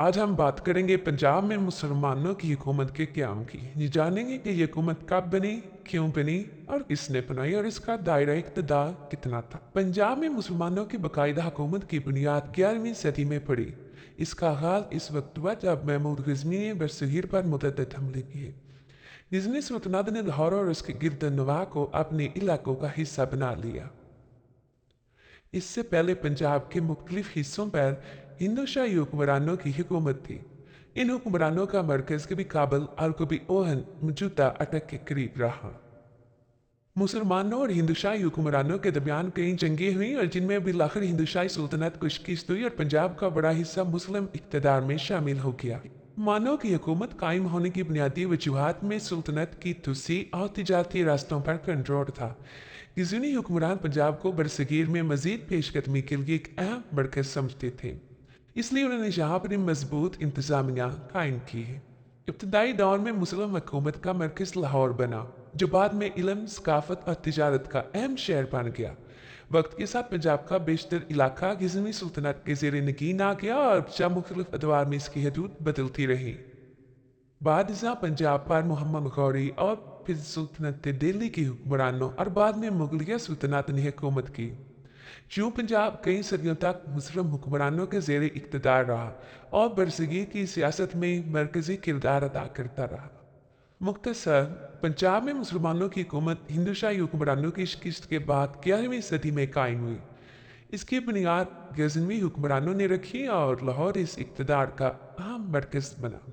آج ہم بات کریں گے پنجاب میں مسلمانوں کی حکومت کے قیام کی۔ یہ جانیں گے کہ یہ حکومت کب بنی، کیوں بنی اور کس نے بنائی اور اس کا دائرہ اقتدار کتنا تھا۔ پنجاب میں مسلمانوں کی باقاعدہ حکومت کی بنیاد 11ویں صدی میں پڑی۔ اس کا آغاز اس وقت ہوا جب محمود غزنوی نے برصغیر پر متعدد حملے کیے۔ غزنوی سلطنت نے لاہور اور اس کے گرد نواح کو اپنے علاقوں کا حصہ بنا لیا۔ اس سے پہلے پنجاب کے مختلف حصوں پر ہندو شاہی حکمرانوں کی حکومت تھی۔ ان حکمرانوں کا مرکز کبھی کابل اور کبھی اوہن موجودہ اٹک کے قریب رہا۔ مسلمانوں اور ہندو شاہی حکمرانوں کے درمیان کئی جنگیں ہوئیں اور جن میں بالآخر ہندو شاہی سلطنت کو شکست ہوئی اور پنجاب کا بڑا حصہ مسلم اقتدار میں شامل ہو گیا۔ مسلمانوں کی حکومت قائم ہونے کی بنیادی وجوہات میں سلطنت کی توسیع اور تجارتی راستوں پر کنٹرول تھا۔ غزنوی حکمران پنجاب کو برصغیر میں مزید پیش قدمی کے لیے ایک اہم مرکز سمجھتے تھے، اس لیے انہوں نے یہاں پر مضبوط انتظامیہ قائم کی ہے۔ ابتدائی دور میں مسلم حکومت کا مرکز لاہور بنا، جو بعد میں علم، ثقافت اور تجارت کا اہم شہر بن گیا۔ وقت کے ساتھ پنجاب کا بیشتر علاقہ غزنوی سلطنت کے زیر نگین آ گیا اور مختلف ادوار میں اس کی حدود بدلتی رہی۔ بعد ازاں پنجاب پر محمد غوری اور پھر سلطنت دہلی کی حکمرانوں اور بعد میں مغلیہ سلطنت نے حکومت کی۔ یوں پنجاب کئی صدیوں تک مسلم حکمرانوں کے زیر اقتدار رہا اور برصغیر کی سیاست میں مرکزی کردار ادا کرتا رہا۔ مختصر، پنجاب میں مسلمانوں کی حکومت ہندو شاہی حکمرانوں کی شکست کے بعد 11ویں صدی میں قائم ہوئی۔ اس کی بنیاد غزنوی حکمرانوں نے رکھی اور لاہور اس اقتدار کا اہم مرکز بنا۔